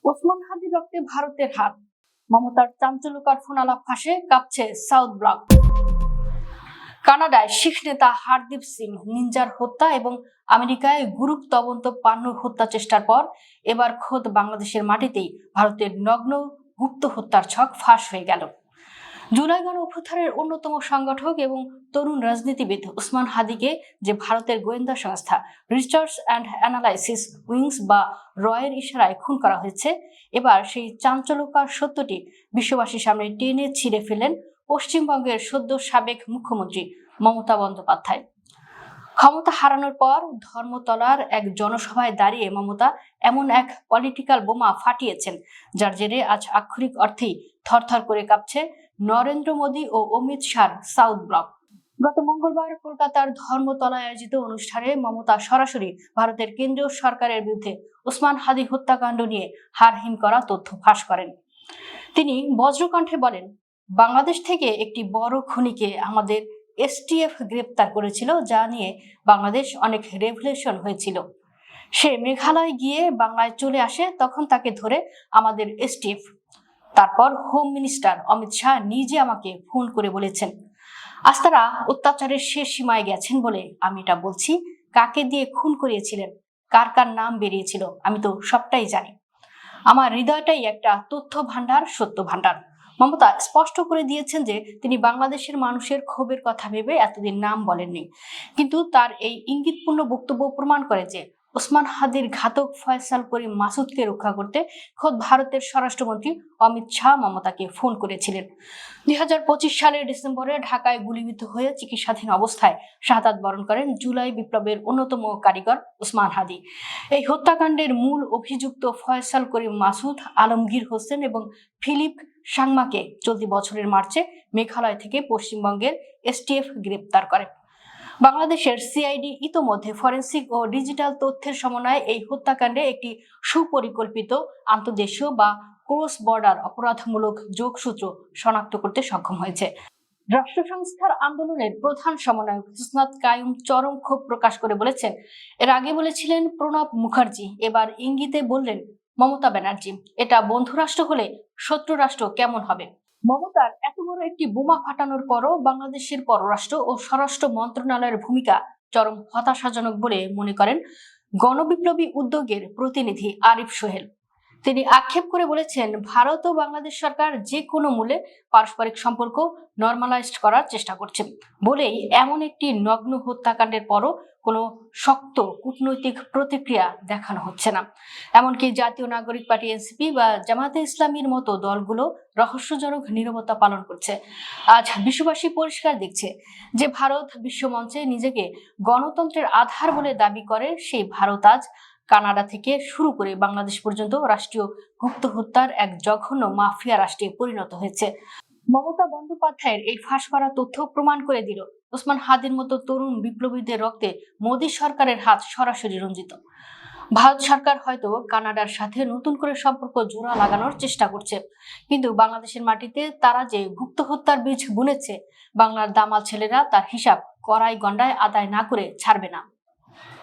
ওসমান হাদির রক্তে ভারতের হাত, মমতার চাঞ্চল্যকর ফোনালাপ ফাঁসে কাঁপছে সাউথ ব্লক। কানাডায় শিখ নেতা হারদীপ সিং নিঞ্জার হত্যা এবং আমেরিকায় গ্রুপ তদন্ত পান্নুর হত্যা চেষ্টার পর এবার খোদ বাংলাদেশের মাটিতেই ভারতের নগ্ন গুপ্ত হত্যার ছক ফাঁস হয়ে গেল। জুলাই গণ অভ্যুত্থানের অন্যতম সংগঠক এবং তরুণ রাজনীতিবিদ ওসমান হাদিকে যে ভারতের গোয়েন্দা সংস্থা রিসার্চ অ্যান্ড অ্যানালাইসিস উইংস বা রয়ের ইশারায় খুন করা হয়েছে, এবার সেই চাঞ্চল্যকর সত্যটি বিশ্ববাসীর সামনে টেনে ছিঁড়ে ফেলেন পশ্চিমবঙ্গের সদ্য সাবেক মুখ্যমন্ত্রী মমতা বন্দ্যোপাধ্যায়। ক্ষমতা হারানোর পর ধর্মতলার এক জনসভায় দাঁড়িয়ে মমতা এমন এক পলিটিক্যাল বোমা ফাটিয়েছেন, যার জেরে আজ আক্ষরিক অর্থেই থরথর করে কাঁপছে নরেন্দ্র মোদী ও অমিত শাহর সাউথ ব্লক। গত মঙ্গলবার কলকাতার ধর্মতলায় আয়োজিত অনুষ্ঠানে মমতা সরাসরি ভারতের কেন্দ্রীয় সরকারের বিরুদ্ধে ওসমান হাদি হত্যাকাণ্ড নিয়ে হারহিম করা তথ্য ফাঁস করেন। তিনি বজ্রকণ্ঠে বলেন, বাংলাদেশ থেকে একটি বড় খুনিকে আমাদের এসটিএফ গ্রেপ্তার করেছিল, যা নিয়ে বাংলাদেশ অনেক রেভলিউশন হয়েছিল। সে মেঘালয় গিয়ে বাংলায় চলে আসে, তখন তাকে ধরে আমাদের এসটিএফ। তারপর হোম মিনিস্টার অমিত শাহ নিজে আমাকে ফোন করে বলেছেন, আজ তারা অত্যাচারের শেষ সীমায় গেছেন বলে আমি এটা বলছি। কাকে দিয়ে খুন করিয়েছিলেন, কার কার নাম বেরিয়েছিল, আমি তো সবটাই জানি। আমার হৃদয়টাই একটা তথ্য ভান্ডার, সত্য ভান্ডার। মমতা স্পষ্ট করে দিয়েছেন যে তিনি বাংলাদেশের মানুষের ক্ষোভের কথা ভেবে এতদিন নাম বলেননি, কিন্তু তার এই ইঙ্গিতপূর্ণ বক্তব্য প্রমাণ করে যে ওসমান হাদির ঘাতক ফয়সাল করিম মাসুদকে রক্ষা করতে খোদ ভারতের স্বরাষ্ট্রমন্ত্রী অমিত শাহ মমতাকে ফোন করেছিলেন। 2025 সালের ডিসেম্বরে ঢাকায় গুলিবিদ্ধ হয়ে চিকিৎসাধীন অবস্থায় শাহাদাত বরণ করেন জুলাই বিপ্লবের অন্যতম কারিগর ওসমান হাদি। এই হত্যাকাণ্ডের মূল অভিযুক্ত ফয়সাল করিম মাসুদ, আলমগীর হোসেন এবং ফিলিপ সাংমাকে চলতি বছরের মার্চে মেঘালয় থেকে পশ্চিমবঙ্গের এসটিএফ গ্রেপ্তার করে। বাংলাদেশের সিআইডি ইতোমধ্যে ফরেন্সিক ও ডিজিটাল তথ্যের সমন্বয়ে এই হত্যাকাণ্ডে একটি সুপরিকল্পিত আন্তঃদেশীয় বা ক্রস বর্ডার অপরাধমূলক যোগসূত্র শনাক্ত করতে সক্ষম হয়েছে। রাষ্ট্র সংস্থার আন্দোলনের প্রধান সমন্বয়ক হুসনাত কায়ুম চরম ক্ষোভ প্রকাশ করে বলেছেন, এর আগে বলেছিলেন প্রণব মুখার্জি, এবার ইঙ্গিতে বললেন মমতা ব্যানার্জি। এটা বন্ধু রাষ্ট্র হলে শত্রু রাষ্ট্র কেমন হবে? মমতার এত বড় একটি বোমা ফাটানোর পরও বাংলাদেশের পররাষ্ট্র ও স্বরাষ্ট্র মন্ত্রণালয়ের ভূমিকা চরম হতাশাজনক বলে মনে করেন গণবিপ্লবী উদ্যোগের প্রতিনিধি আরিফ সোহেল। তিনি আক্ষেপ করে বলেছেন, ভারত ও বাংলাদেশ সরকার যে কোনো মূল্যে পারস্পরিক সম্পর্ক নরমালাইজড করার চেষ্টা করছে বলেই এমন একটি নগ্ন হত্যাকাণ্ডের পরও কোনো শক্ত কূটনৈতিক প্রতিক্রিয়া দেখানো হচ্ছে না। এমনকি জাতীয় নাগরিক পার্টি এনসিপি বা জামায়াতে ইসলামীর মতো দলগুলো রহস্যজনক নীরবতা পালন করছে। আজ বিশ্ববাসী পরিষ্কার দেখছে যে ভারত বিশ্বমঞ্চে নিজেকে গণতন্ত্রের আধার বলে দাবি করে, সেই ভারত আজ কানাডা থেকে শুরু করে বাংলাদেশ পর্যন্ত রাষ্ট্রীয় গুপ্ত হত্যার এক জঘন্য মাফিয়া রাষ্ট্রে পরিণত হয়েছে। মমতা বন্দ্যোপাধ্যায়ের এই ফাঁস করা তথ্য প্রমাণ করে দিল ওসমান হাদির মতো তরুণ বিপ্লবীদের রক্তে মোদী সরকারের হাত সরাসরি রঞ্জিত। ভারত সরকার হয়তো কানাডার সাথে নতুন করে সম্পর্ক জোড়া লাগানোর চেষ্টা করছে, কিন্তু বাংলাদেশের মাটিতে তারা যে গুপ্ত হত্যার বীজ বুনেছে, বাংলার দামাল ছেলেরা তার হিসাব কড়াই গন্ডায় আদায় না করে ছাড়বে না।